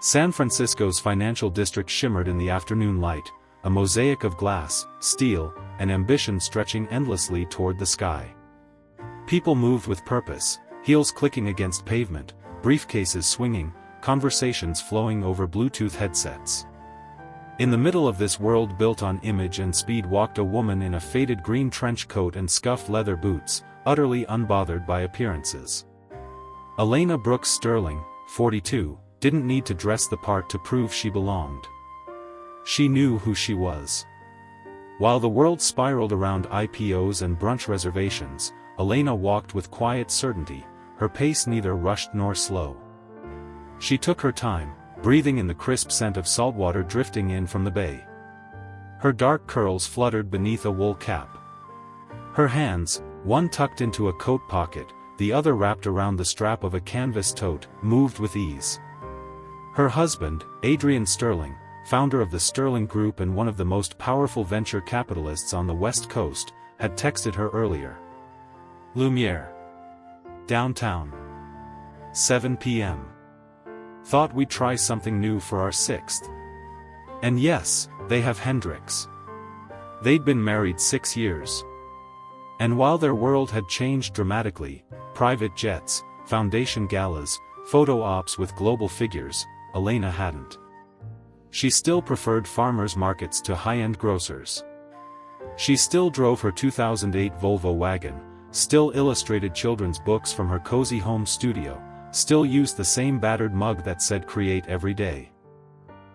San Francisco's financial district shimmered in the afternoon light, a mosaic of glass, steel, and ambition stretching endlessly toward the sky. People moved with purpose, heels clicking against pavement, briefcases swinging, conversations flowing over Bluetooth headsets. In the middle of this world built on image and speed walked a woman in a faded green trench coat and scuffed leather boots, utterly unbothered by appearances. Elena Brooks Sterling, 42, didn't need to dress the part to prove she belonged. She knew who she was. While the world spiraled around IPOs and brunch reservations, Elena walked with quiet certainty, her pace neither rushed nor slow. She took her time, breathing in the crisp scent of saltwater drifting in from the bay. Her dark curls fluttered beneath a wool cap. Her hands, one tucked into a coat pocket, the other wrapped around the strap of a canvas tote, moved with ease. Her husband, Adrian Sterling, founder of the Sterling Group and one of the most powerful venture capitalists on the West Coast, had texted her earlier. Lumiere. Downtown. 7 p.m. Thought we'd try something new for our 6th. And yes, they have Hendrix. They'd been married 6 years. And while their world had changed dramatically, private jets, foundation galas, photo ops with global figures, Elena hadn't. She still preferred farmers' markets to high-end grocers. She still drove her 2008 Volvo wagon, still illustrated children's books from her cozy home studio, still used the same battered mug that said "Create every day."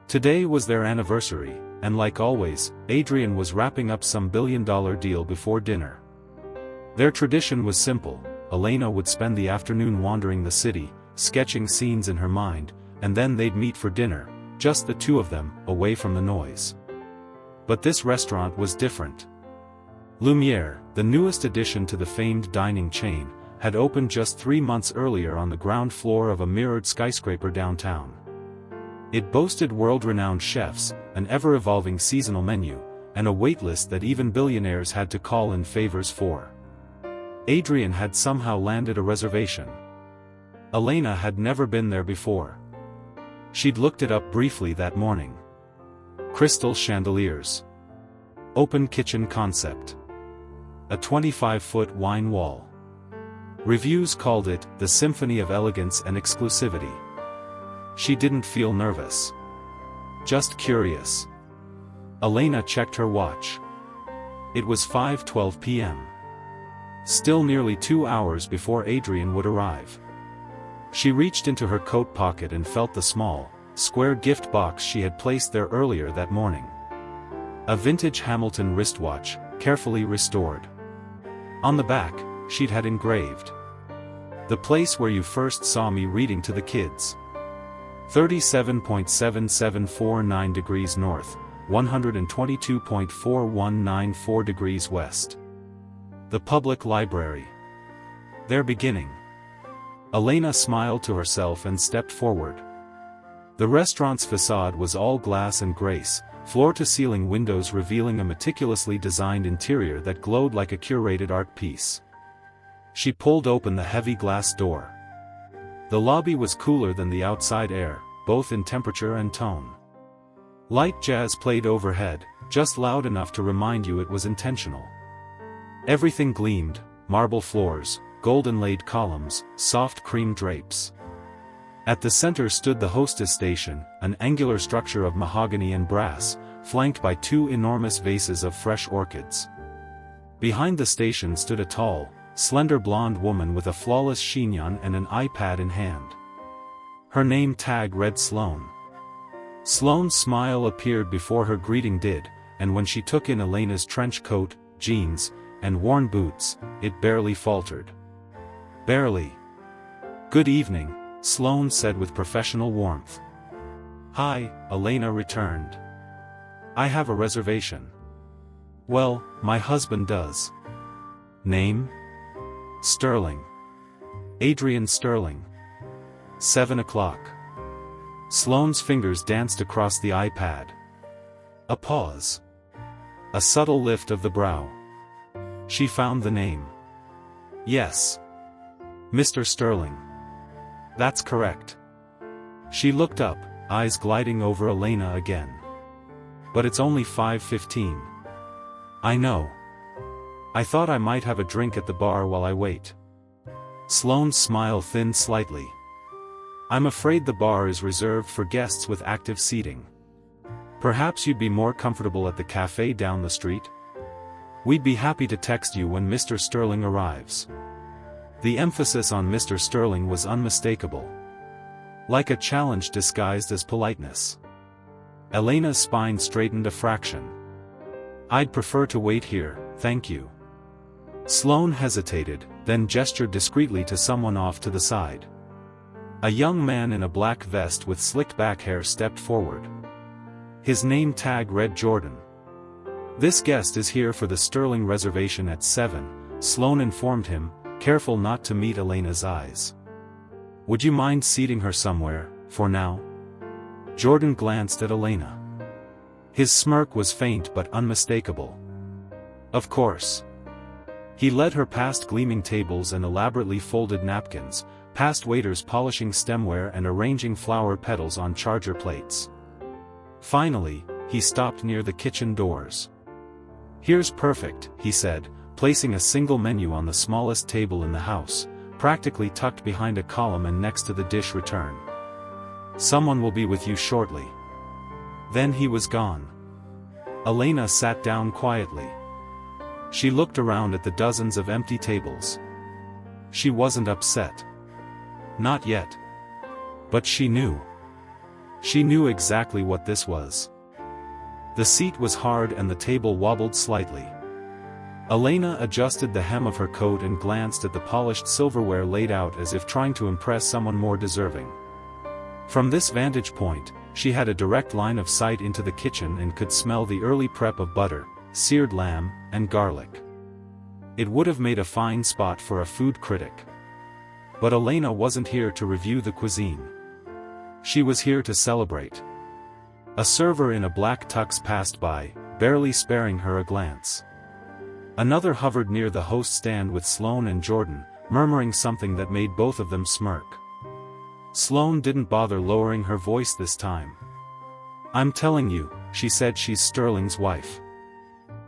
Today was their anniversary, and like always, Adrian was wrapping up some billion-dollar deal before dinner. Their tradition was simple: Elena would spend the afternoon wandering the city, sketching scenes in her mind, and then they'd meet for dinner, just the two of them, away from the noise. But this restaurant was different. Lumiere, the newest addition to the famed dining chain, had opened just 3 months earlier on the ground floor of a mirrored skyscraper downtown. It boasted world-renowned chefs, an ever-evolving seasonal menu, and a waitlist that even billionaires had to call in favors for. Adrian had somehow landed a reservation. Elena had never been there before. She'd looked it up briefly that morning. Crystal chandeliers. Open kitchen concept. A 25-foot wine wall. Reviews called it the symphony of elegance and exclusivity. She didn't feel nervous. Just curious. Elena checked her watch. It was 5:12 p.m. Still nearly 2 hours before Adrian would arrive. She reached into her coat pocket and felt the small, square gift box she had placed there earlier that morning. A vintage Hamilton wristwatch, carefully restored. On the back, she'd had engraved: "The place where you first saw me reading to the kids. 37.7749 degrees north, 122.4194 degrees west. The public library. Their beginning." Elena smiled to herself and stepped forward. The restaurant's facade was all glass and grace, floor-to-ceiling windows revealing a meticulously designed interior that glowed like a curated art piece. She pulled open the heavy glass door. The lobby was cooler than the outside air, both in temperature and tone. Light jazz played overhead, just loud enough to remind you it was intentional. Everything gleamed: marble floors, golden-laid columns, soft cream drapes. At the center stood the hostess station, an angular structure of mahogany and brass, flanked by 2 enormous vases of fresh orchids. Behind the station stood a tall, slender blonde woman with a flawless chignon and an iPad in hand. Her name tag read Sloane. Sloane's smile appeared before her greeting did, and when she took in Elena's trench coat, jeans, and worn boots, it barely faltered. Barely. "Good evening," Sloane said with professional warmth. "Hi," Elena returned. "I have a reservation." "Well, my husband does." "Name?" "Sterling. Adrian Sterling." 7 o'clock. Sloane's fingers danced across the iPad. A pause. A subtle lift of the brow. She found the name. "Yes. Mr. Sterling. That's correct." She looked up, eyes gliding over Elena again. But it's only 5:15. I know. I thought I might have a drink at the bar while I wait. Sloane's smile thinned slightly. I'm afraid the bar is reserved for guests with active seating. Perhaps you'd be more comfortable at the cafe down the street? We'd be happy to text you when Mr. Sterling arrives. The emphasis on Mr. Sterling was unmistakable. Like a challenge disguised as politeness. Elena's spine straightened a fraction. I'd prefer to wait here, thank you. Sloane hesitated, then gestured discreetly to someone off to the side. A young man in a black vest with slicked back hair stepped forward. His name tag read Jordan. This guest is here for the Sterling reservation at 7, Sloane informed him, careful not to meet Elena's eyes. Would you mind seating her somewhere, for now? Jordan glanced at Elena. His smirk was faint but unmistakable. Of course. He led her past gleaming tables and elaborately folded napkins, past waiters polishing stemware and arranging flower petals on charger plates. Finally, he stopped near the kitchen doors. Here's perfect, he said, placing a single menu on the smallest table in the house, practically tucked behind a column and next to the dish return. Someone will be with you shortly. Then he was gone. Elena sat down quietly. She looked around at the dozens of empty tables. She wasn't upset. Not yet. But she knew. She knew exactly what this was. The seat was hard and the table wobbled slightly. Elena adjusted the hem of her coat and glanced at the polished silverware laid out as if trying to impress someone more deserving. From this vantage point, she had a direct line of sight into the kitchen and could smell the early prep of butter, seared lamb, and garlic. It would have made a fine spot for a food critic. But Elena wasn't here to review the cuisine. She was here to celebrate. A server in a black tux passed by, barely sparing her a glance. Another hovered near the host stand with Sloane and Jordan, murmuring something that made both of them smirk. Sloane didn't bother lowering her voice this time. I'm telling you, she said, she's Sterling's wife.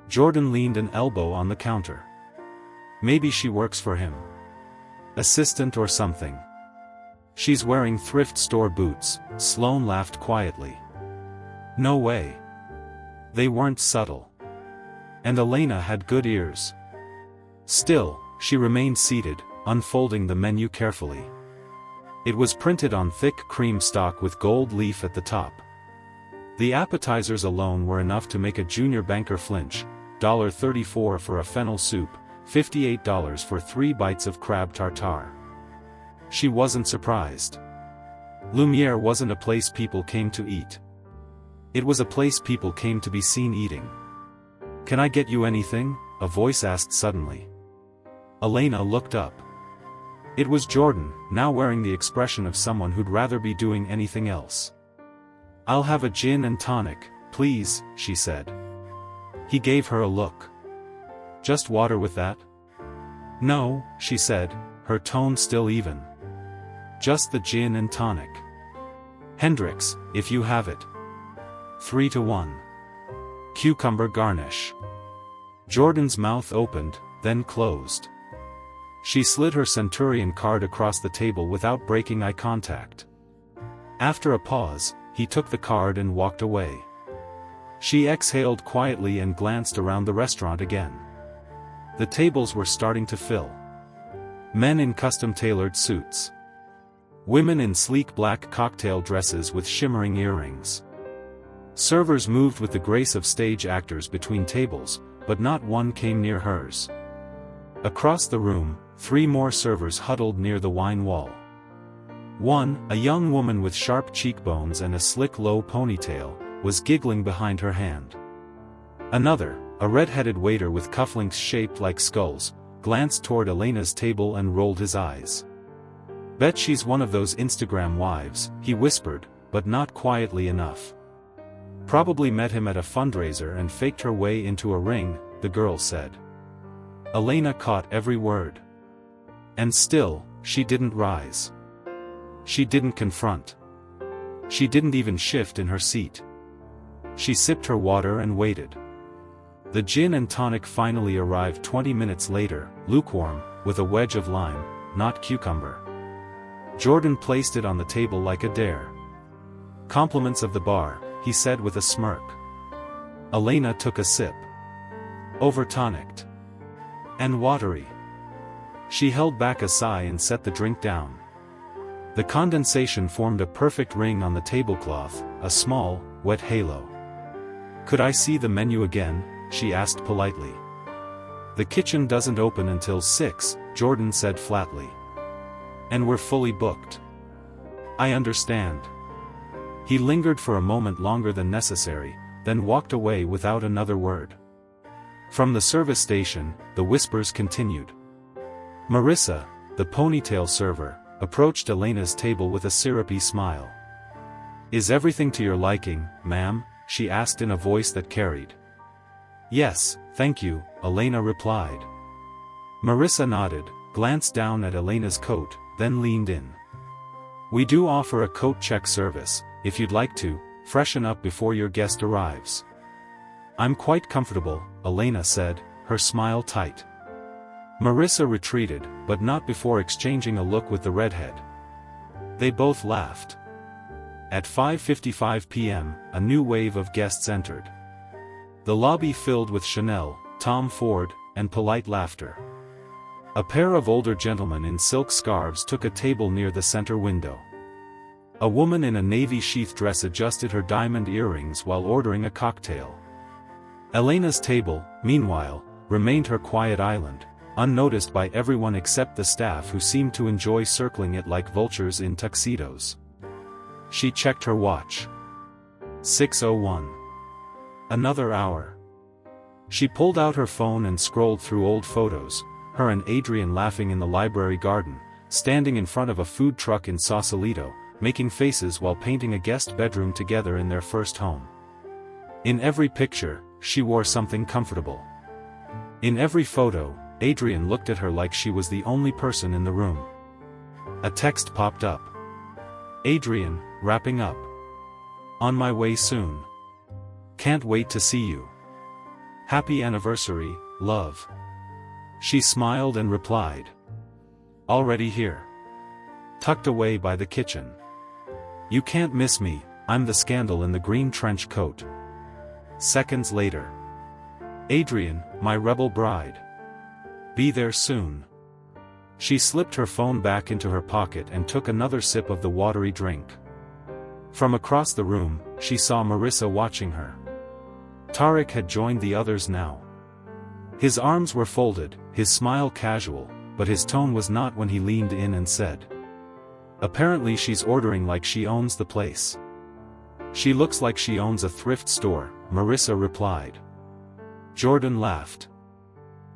Jordan leaned an elbow on the counter. Maybe she works for him. Assistant or something. She's wearing thrift store boots, Sloane laughed quietly. No way. They weren't subtle. And Elena had good ears. Still, she remained seated, unfolding the menu carefully. It was printed on thick cream stock with gold leaf at the top. The appetizers alone were enough to make a junior banker flinch, $34 for a fennel soup, $58 for 3 bites of crab tartare. She wasn't surprised. Lumiere wasn't a place people came to eat. It was a place people came to be seen eating. Can I get you anything? A voice asked suddenly. Elena looked up. It was Jordan, now wearing the expression of someone who'd rather be doing anything else. I'll have a gin and tonic, please, she said. He gave her a look. Just water with that? No, she said, her tone still even. Just the gin and tonic. Hendrix, if you have it. 3-1. Cucumber garnish. Jordan's mouth opened, then closed. She slid her Centurion card across the table without breaking eye contact. After a pause, he took the card and walked away. She exhaled quietly and glanced around the restaurant again. The tables were starting to fill. Men in custom-tailored suits. Women in sleek black cocktail dresses with shimmering earrings. Servers moved with the grace of stage actors between tables, but not one came near hers. Across the room, 3 more servers huddled near the wine wall. One, a young woman with sharp cheekbones and a slick low ponytail, was giggling behind her hand. Another, a red-headed waiter with cufflinks shaped like skulls, glanced toward Elena's table and rolled his eyes. Bet she's one of those Instagram wives, he whispered, but not quietly enough. Probably met him at a fundraiser and faked her way into a ring, the girl said. Elena caught every word. And still, she didn't rise. She didn't confront. She didn't even shift in her seat. She sipped her water and waited. The gin and tonic finally arrived 20 minutes later, lukewarm, with a wedge of lime, not cucumber. Jordan placed it on the table like a dare. "Compliments of the bar," he said with a smirk. Elena took a sip. Over-tonicked. And watery. She held back a sigh and set the drink down. The condensation formed a perfect ring on the tablecloth, a small, wet halo. "Could I see the menu again?" she asked politely. "The kitchen doesn't open until 6, Jordan said flatly. "And we're fully booked." "I understand." He lingered for a moment longer than necessary, then walked away without another word. From the service station, the whispers continued. Marissa, the ponytail server, approached Elena's table with a syrupy smile. "Is everything to your liking, ma'am?" she asked in a voice that carried. "Yes, thank you," Elena replied. Marissa nodded, glanced down at Elena's coat, then leaned in. "We do offer a coat check service, if you'd like to freshen up before your guest arrives." "I'm quite comfortable," Elena said, her smile tight. Marissa retreated, but not before exchanging a look with the redhead. They both laughed. At 5:55 p.m., a new wave of guests entered. The lobby filled with Chanel, Tom Ford, and polite laughter. A pair of older gentlemen in silk scarves took a table near the center window. A woman in a navy sheath dress adjusted her diamond earrings while ordering a cocktail. Elena's table, meanwhile, remained her quiet island, unnoticed by everyone except the staff who seemed to enjoy circling it like vultures in tuxedos. She checked her watch. 6:01. Another hour. She pulled out her phone and scrolled through old photos, her and Adrian laughing in the library garden, standing in front of a food truck in Sausalito, making faces while painting a guest bedroom together in their first home. In every picture, she wore something comfortable. In every photo, Adrian looked at her like she was the only person in the room. A text popped up. "Adrian, wrapping up. On my way soon. Can't wait to see you. Happy anniversary, love." She smiled and replied. "Already here. Tucked away by the kitchen. You can't miss me, I'm the scandal in the green trench coat." Seconds later. "Adrian, my rebel bride. Be there soon." She slipped her phone back into her pocket and took another sip of the watery drink. From across the room, she saw Marissa watching her. Tarek had joined the others now. His arms were folded, his smile casual, but his tone was not when he leaned in and said, "Apparently she's ordering like she owns the place." "She looks like she owns a thrift store," Marissa replied. Jordan laughed.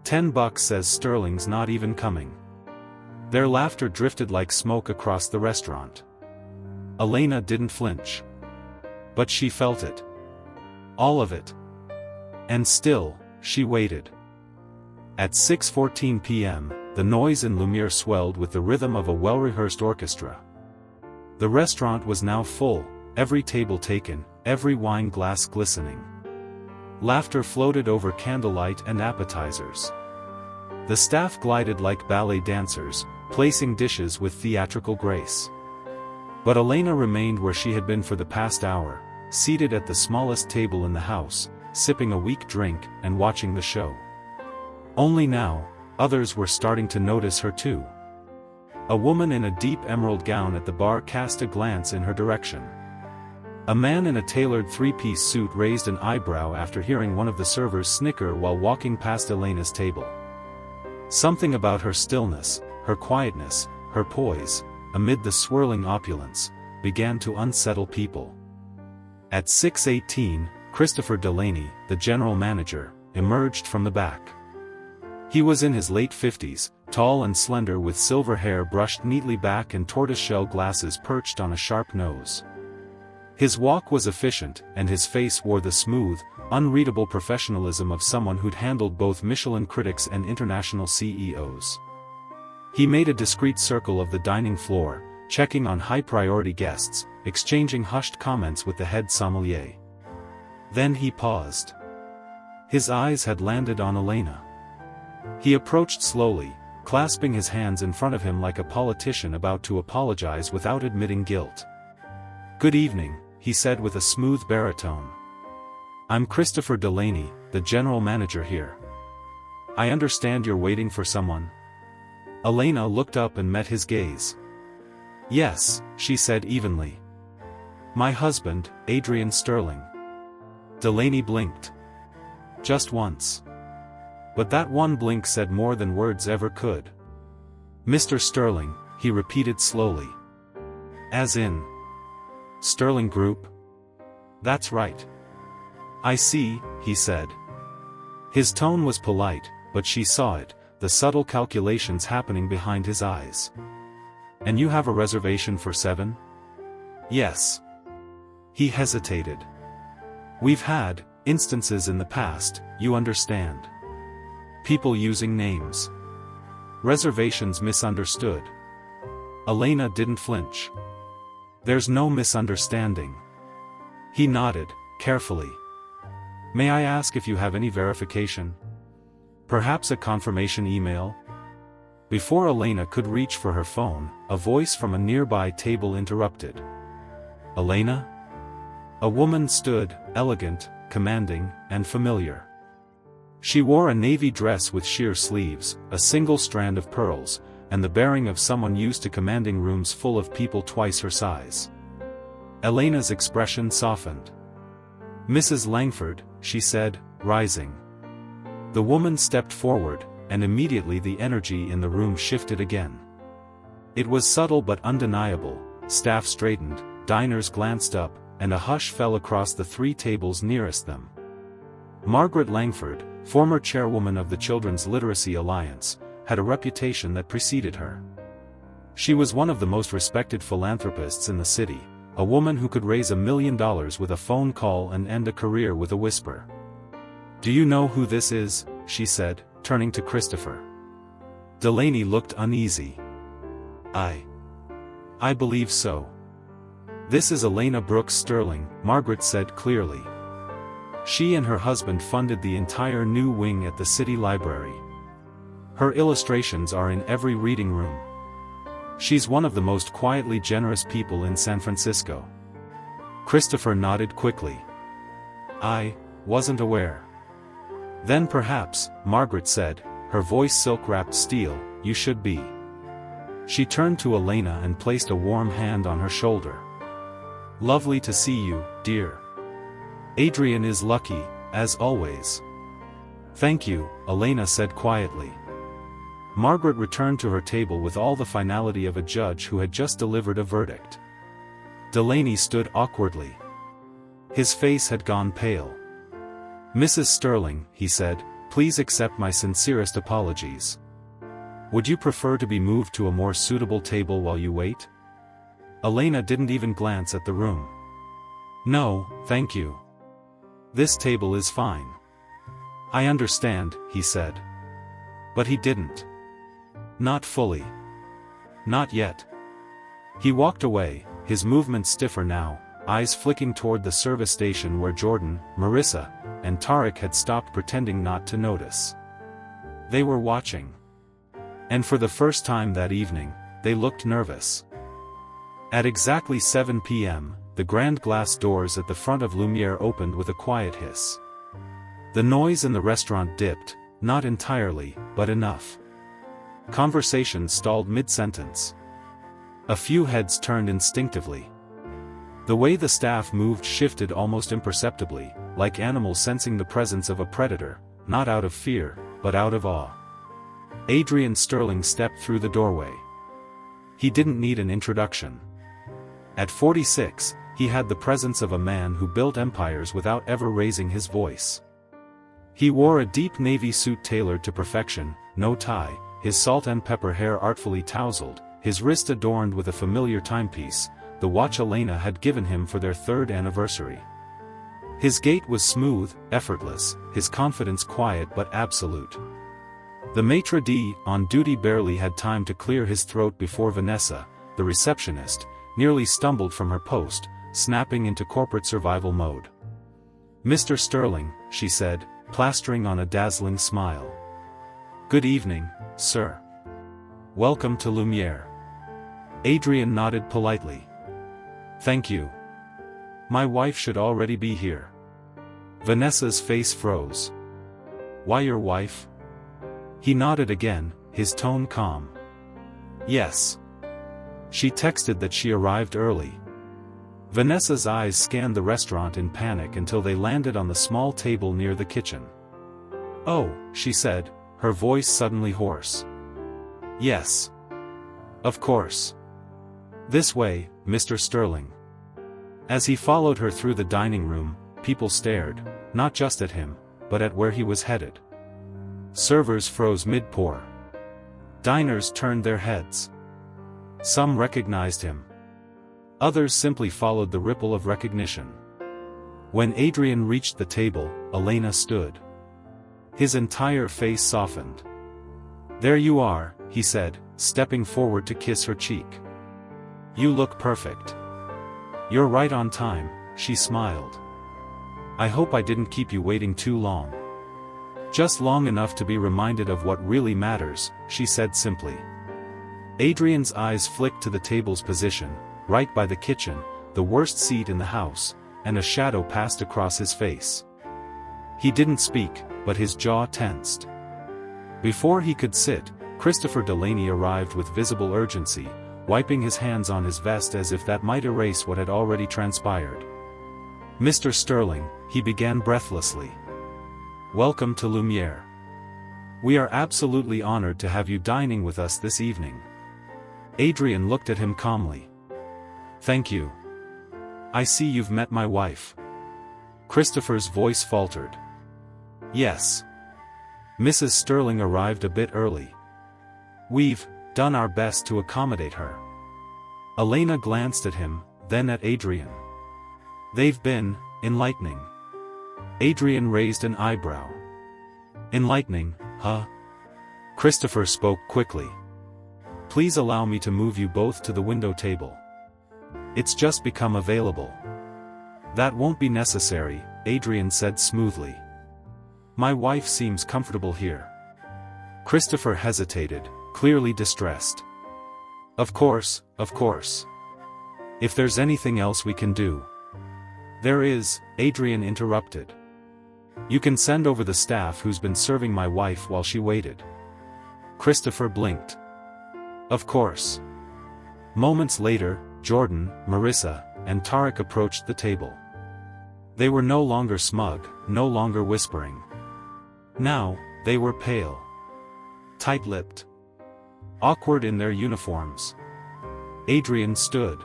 $10 says Sterling's not even coming." Their laughter drifted like smoke across the restaurant. Elena didn't flinch. But she felt it. All of it. And still, she waited. At 6:14 p.m., the noise in Lumiere swelled with the rhythm of a well-rehearsed orchestra. The restaurant was now full, every table taken, every wine glass glistening. Laughter floated over candlelight and appetizers. The staff glided like ballet dancers, placing dishes with theatrical grace. But Elena remained where she had been for the past hour, seated at the smallest table in the house, sipping a weak drink and watching the show. Only now, others were starting to notice her too. A woman in a deep emerald gown at the bar cast a glance in her direction. A man in a tailored three-piece suit raised an eyebrow after hearing one of the servers snicker while walking past Elena's table. Something about her stillness, her quietness, her poise, amid the swirling opulence, began to unsettle people. At 6:18, Christopher Delaney, the general manager, emerged from the back. He was in his late 50s, tall and slender with silver hair brushed neatly back and tortoiseshell glasses perched on a sharp nose. His walk was efficient, and his face wore the smooth, unreadable professionalism of someone who'd handled both Michelin critics and international CEOs. He made a discreet circle of the dining floor, checking on high-priority guests, exchanging hushed comments with the head sommelier. Then he paused. His eyes had landed on Elena. He approached slowly, clasping his hands in front of him like a politician about to apologize without admitting guilt. "Good evening," he said with a smooth baritone. "I'm Christopher Delaney, the general manager here. I understand you're waiting for someone?" Elena looked up and met his gaze. "Yes," she said evenly. "My husband, Adrian Sterling." Delaney blinked. Just once. But that one blink said more than words ever could. "Mr. Sterling," he repeated slowly. "As in? Sterling Group?" "That's right." "I see," he said. His tone was polite, but she saw it, the subtle calculations happening behind his eyes. "And you have a reservation for 7? "Yes." He hesitated. "We've had instances in the past, you understand. People using names. Reservations misunderstood." Elena didn't flinch. "There's no misunderstanding." He nodded, carefully. "May I ask if you have any verification? Perhaps a confirmation email?" Before Elena could reach for her phone, a voice from a nearby table interrupted. "Elena?" A woman stood, elegant, commanding, and familiar. She wore a navy dress with sheer sleeves, a single strand of pearls, and the bearing of someone used to commanding rooms full of people twice her size. Elena's expression softened. "Mrs. Langford," she said, rising. The woman stepped forward, and immediately the energy in the room shifted again. It was subtle but undeniable. Staff straightened, diners glanced up, and a hush fell across the 3 tables nearest them. Margaret Langford, former chairwoman of the Children's Literacy Alliance, had a reputation that preceded her. She was one of the most respected philanthropists in the city, a woman who could raise $1 million with a phone call and end a career with a whisper. "Do you know who this is?" she said, turning to Christopher. Delaney looked uneasy. I believe so. "This is Elena Brooks Sterling," Margaret said clearly. She and her husband funded the entire new wing at the city library. Her illustrations are in every reading room. She's one of the most quietly generous people in San Francisco. Christopher nodded quickly. "I wasn't aware." "Then perhaps," Margaret said, her voice silk-wrapped steel, "you should be." She turned to Elena and placed a warm hand on her shoulder. "Lovely to see you, dear. Adrian is lucky, as always." "Thank you," Elena said quietly. Margaret returned to her table with all the finality of a judge who had just delivered a verdict. Delaney stood awkwardly. His face had gone pale. "Mrs. Sterling," he said, "please accept my sincerest apologies. Would you prefer to be moved to a more suitable table while you wait?" Elena didn't even glance at the room. "No, thank you. This table is fine." "I understand," he said. But he didn't. Not fully. Not yet. He walked away, his movements stiffer now, eyes flicking toward the service station where Jordan, Marissa, and Tarek had stopped pretending not to notice. They were watching. And for the first time that evening, they looked nervous. At exactly 7 p.m., the grand glass doors at the front of Lumiere opened with a quiet hiss. The noise in the restaurant dipped, not entirely, but enough. Conversation stalled mid-sentence. A few heads turned instinctively. The way the staff moved shifted almost imperceptibly, like animals sensing the presence of a predator, not out of fear, but out of awe. Adrian Sterling stepped through the doorway. He didn't need an introduction. At 46, he had the presence of a man who built empires without ever raising his voice. He wore a deep navy suit tailored to perfection, no tie, his salt and pepper hair artfully tousled, his wrist adorned with a familiar timepiece, the watch Elena had given him for their 3rd anniversary. His gait was smooth, effortless, his confidence quiet but absolute. The maitre d' on duty barely had time to clear his throat before Vanessa, the receptionist, nearly stumbled from her post, snapping into corporate survival mode. "Mr. Sterling," she said, plastering on a dazzling smile. "Good evening, sir. Welcome to Lumiere." Adrian nodded politely. "Thank you. My wife should already be here." Vanessa's face froze. "Why your wife?" He nodded again, his tone calm. "Yes. She texted that she arrived early." Vanessa's eyes scanned the restaurant in panic until they landed on the small table near the kitchen. "Oh," she said, her voice suddenly hoarse. "Yes. Of course. This way, Mr. Sterling." As he followed her through the dining room, people stared, not just at him, but at where he was headed. Servers froze mid-pour. Diners turned their heads. Some recognized him. Others simply followed the ripple of recognition. When Adrian reached the table, Elena stood. His entire face softened. "There you are," he said, stepping forward to kiss her cheek. "You look perfect." "You're right on time," she smiled. "I hope I didn't keep you waiting too long." "Just long enough to be reminded of what really matters," she said simply. Adrian's eyes flicked to the table's position, right by the kitchen, the worst seat in the house, and a shadow passed across his face. He didn't speak, but his jaw tensed. Before he could sit, Christopher Delaney arrived with visible urgency, wiping his hands on his vest as if that might erase what had already transpired. "Mr. Sterling," he began breathlessly. "Welcome to Lumiere. We are absolutely honored to have you dining with us this evening." Adrian looked at him calmly. "Thank you. I see you've met my wife." Christopher's voice faltered. "Yes. Mrs. Sterling arrived a bit early. We've done our best to accommodate her." Elena glanced at him, then at Adrian. "They've been enlightening." Adrian raised an eyebrow. "Enlightening, huh?" Christopher spoke quickly. "Please allow me to move you both to the window table. It's just become available." "That won't be necessary," Adrian said smoothly. "My wife seems comfortable here." Christopher hesitated, clearly distressed. Of course. If there's anything else we can do." "There is," Adrian interrupted. "You can send over the staff who's been serving my wife while she waited." Christopher blinked. "Of course." Moments later, Jordan, Marissa, and Tarek approached the table. They were no longer smug, no longer whispering. Now, they were pale. Tight-lipped. Awkward in their uniforms. Adrian stood.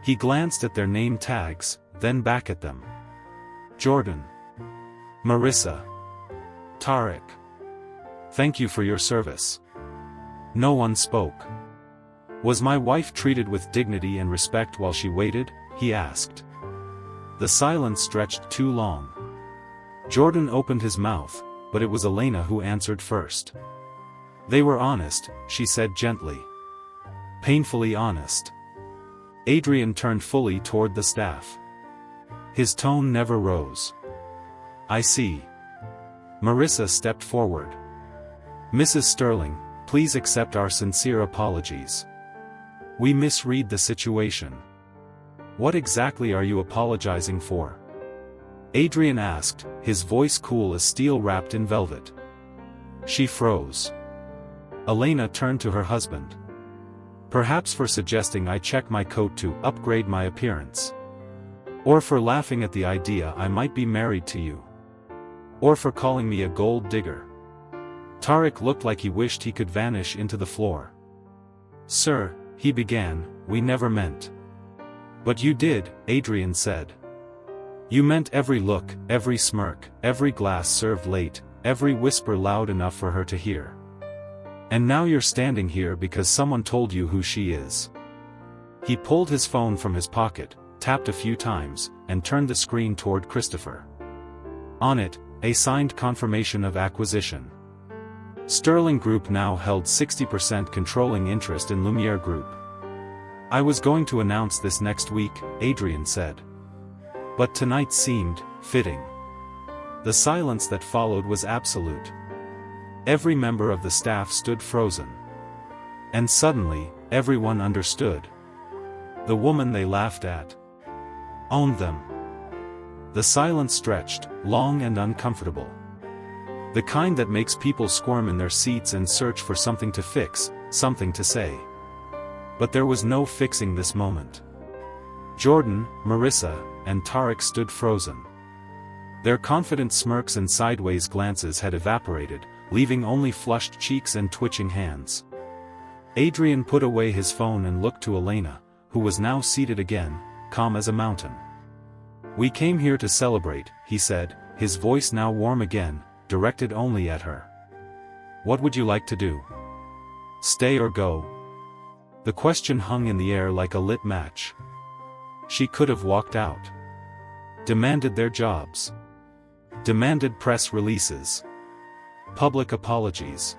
He glanced at their name tags, then back at them. "Jordan. Marissa. Tarek. Thank you for your service." No one spoke. "Was my wife treated with dignity and respect while she waited?" he asked. The silence stretched too long. Jordan opened his mouth, but it was Elena who answered first. "They were honest," she said gently. "Painfully honest." Adrian turned fully toward the staff. His tone never rose. "I see." Marissa stepped forward. "Mrs. Sterling, please accept our sincere apologies. We misread the situation." "What exactly are you apologizing for?" Adrian asked, his voice cool as steel wrapped in velvet. She froze. Elena turned to her husband. "Perhaps for suggesting I check my coat to upgrade my appearance. Or for laughing at the idea I might be married to you. Or for calling me a gold digger." Tarek looked like he wished he could vanish into the floor. "Sir," he began, "we never meant." "But you did," Adrian said. "You meant every look, every smirk, every glass served late, every whisper loud enough for her to hear. And now you're standing here because someone told you who she is." He pulled his phone from his pocket, tapped a few times, and turned the screen toward Christopher. On it, a signed confirmation of acquisition. Sterling Group now held 60% controlling interest in Lumiere Group. I was going to announce this next week, Adrian said. But tonight seemed fitting. The silence that followed was absolute. Every member of the staff stood frozen. And suddenly, everyone understood. The woman they laughed at owned them. The silence stretched, long and uncomfortable. The kind that makes people squirm in their seats and search for something to fix, something to say. But there was no fixing this moment. Jordan, Marissa, and Tarek stood frozen. Their confident smirks and sideways glances had evaporated, leaving only flushed cheeks and twitching hands. Adrian put away his phone and looked to Elena, who was now seated again, calm as a mountain. "We came here to celebrate," he said, his voice now warm again, directed only at her. "What would you like to do? Stay or go?" The question hung in the air like a lit match. She could have walked out. Demanded their jobs. Demanded press releases. Public apologies.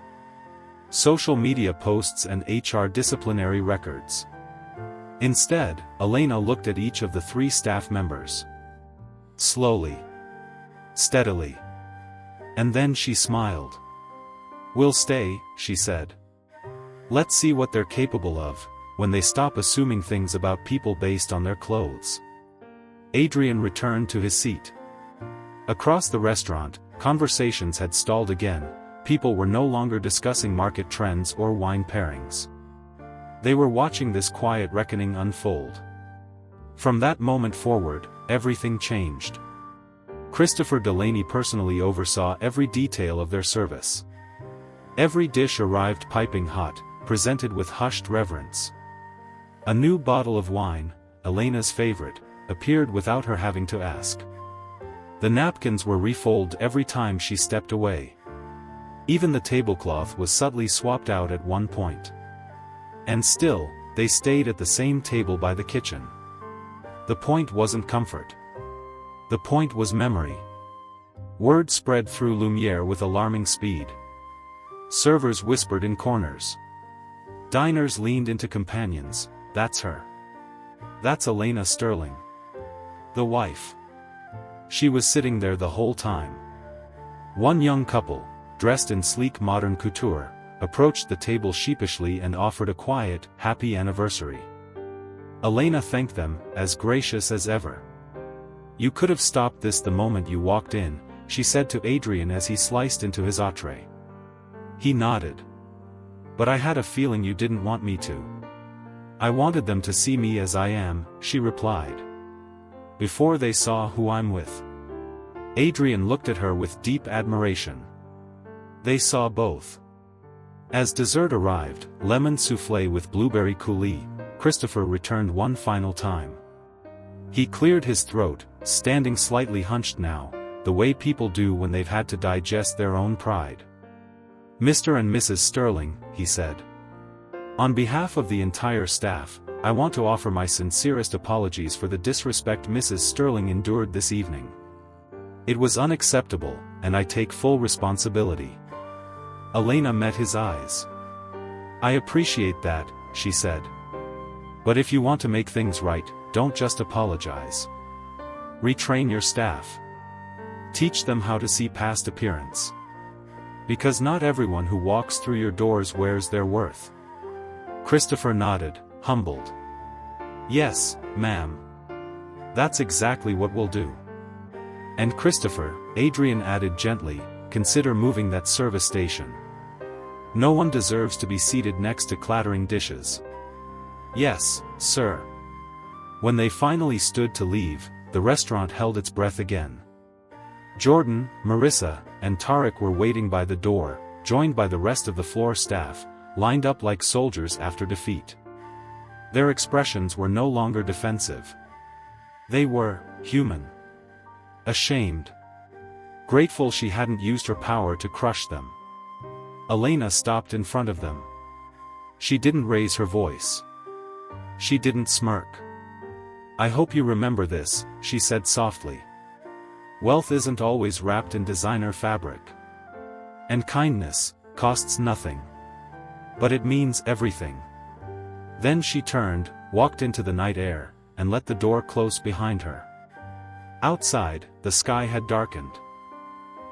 Social media posts and HR disciplinary records. Instead, Elena looked at each of the 3 staff members. Slowly. Steadily. And then she smiled. "We'll stay," she said. "Let's see what they're capable of, when they stop assuming things about people based on their clothes." Adrian returned to his seat. Across the restaurant, conversations had stalled again. People were no longer discussing market trends or wine pairings. They were watching this quiet reckoning unfold. From that moment forward, everything changed. Christopher Delaney personally oversaw every detail of their service. Every dish arrived piping hot, presented with hushed reverence. A new bottle of wine, Elena's favorite, appeared without her having to ask. The napkins were refolded every time she stepped away. Even the tablecloth was subtly swapped out at one point. And still, they stayed at the same table by the kitchen. The point wasn't comfort. The point was memory. Word spread through Lumiere with alarming speed. Servers whispered in corners. Diners leaned into companions. "That's her. That's Elena Sterling. The wife." She was sitting there the whole time. One young couple, dressed in sleek modern couture, approached the table sheepishly and offered a quiet, happy anniversary. Elena thanked them, as gracious as ever. "You could have stopped this the moment you walked in," she said to Adrian as he sliced into his entree. He nodded. "But I had a feeling you didn't want me to." "I wanted them to see me as I am," she replied. "Before they saw who I'm with." Adrian looked at her with deep admiration. They saw both. As dessert arrived, lemon souffle with blueberry coulis, Christopher returned one final time. He cleared his throat, standing slightly hunched now, the way people do when they've had to digest their own pride. "Mr. and Mrs. Sterling," he said. "On behalf of the entire staff, I want to offer my sincerest apologies for the disrespect Mrs. Sterling endured this evening. It was unacceptable, and I take full responsibility." Elena met his eyes. "I appreciate that," she said. "But if you want to make things right, don't just apologize. Retrain your staff. Teach them how to see past appearance. Because not everyone who walks through your doors wears their worth." Christopher nodded, humbled. "Yes, ma'am. That's exactly what we'll do." "And Christopher," Adrian added gently, "consider moving that service station. No one deserves to be seated next to clattering dishes." "Yes, sir." When they finally stood to leave, the restaurant held its breath again. Jordan, Marissa, and Tarek were waiting by the door, joined by the rest of the floor staff, lined up like soldiers after defeat. Their expressions were no longer defensive. They were human. Ashamed. Grateful she hadn't used her power to crush them. Elena stopped in front of them. She didn't raise her voice. She didn't smirk. "I hope you remember this," she said softly. "Wealth isn't always wrapped in designer fabric. And kindness costs nothing. But it means everything." Then she turned, walked into the night air, and let the door close behind her. Outside, the sky had darkened.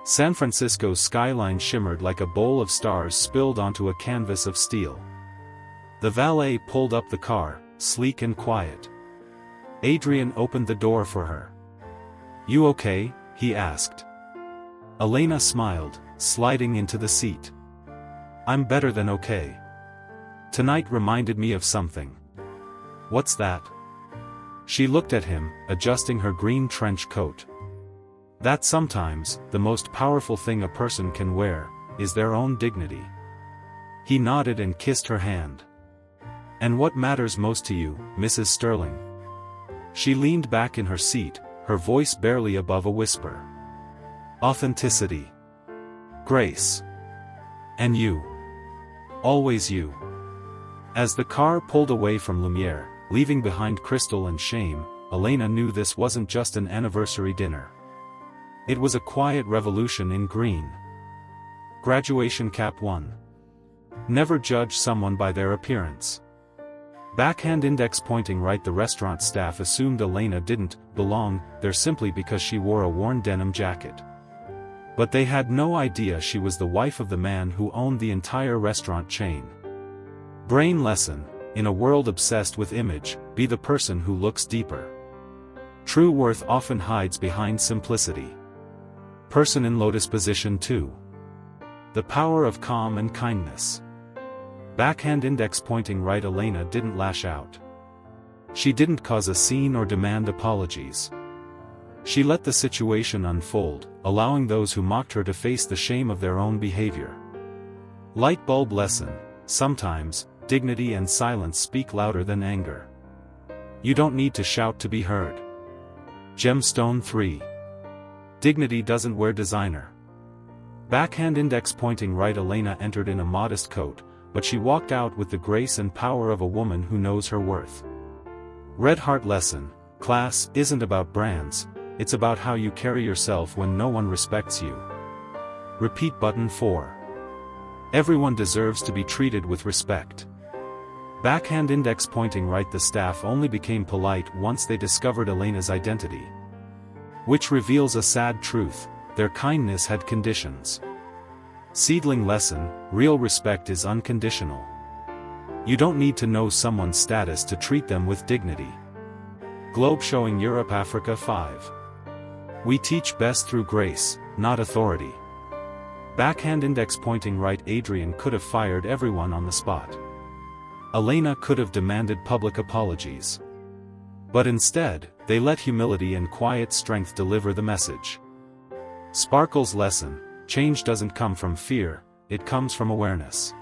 San Francisco's skyline shimmered like a bowl of stars spilled onto a canvas of steel. The valet pulled up the car, sleek and quiet. Adrian opened the door for her. "You okay?" he asked. Elena smiled, sliding into the seat. "I'm better than okay. Tonight reminded me of something." "What's that?" She looked at him, adjusting her green trench coat. "That sometimes, the most powerful thing a person can wear, is their own dignity." He nodded and kissed her hand. "And what matters most to you, Mrs. Sterling?" She leaned back in her seat, her voice barely above a whisper. "Authenticity. Grace. And you. Always you." As the car pulled away from Lumiere, leaving behind Crystal and shame, Elena knew this wasn't just an anniversary dinner. It was a quiet revolution in green. Graduation Cap 1. Never judge someone by their appearance. Backhand index pointing right. The restaurant staff assumed Elena didn't belong there simply because she wore a worn denim jacket. But they had no idea she was the wife of the man who owned the entire restaurant chain. Brain lesson: in a world obsessed with image, be the person who looks deeper. True worth often hides behind simplicity. Person in lotus position 2. The power of calm and kindness. Backhand index pointing right. Elena didn't lash out. She didn't cause a scene or demand apologies. She let the situation unfold, allowing those who mocked her to face the shame of their own behavior. Light bulb lesson: sometimes, dignity and silence speak louder than anger. You don't need to shout to be heard. Gemstone 3. Dignity doesn't wear designer. Backhand index pointing right. Elena entered in a modest coat, but she walked out with the grace and power of a woman who knows her worth. Red heart lesson: class isn't about brands, it's about how you carry yourself when no one respects you. Repeat button 4. Everyone deserves to be treated with respect. Backhand index pointing right. The staff only became polite once they discovered Elena's identity. Which reveals a sad truth: their kindness had conditions. Seedling lesson: real respect is unconditional. You don't need to know someone's status to treat them with dignity. Globe showing Europe Africa 5. We teach best through grace, not authority. Backhand index pointing right. Adrian could have fired everyone on the spot. Elena could have demanded public apologies. But instead, they let humility and quiet strength deliver the message. Sparkle's lesson: change doesn't come from fear, it comes from awareness.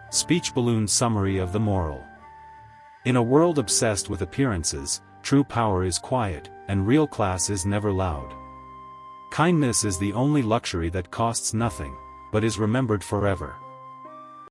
Speech balloon summary of the moral. In a world obsessed with appearances, true power is quiet, and real class is never loud. Kindness is the only luxury that costs nothing, but is remembered forever.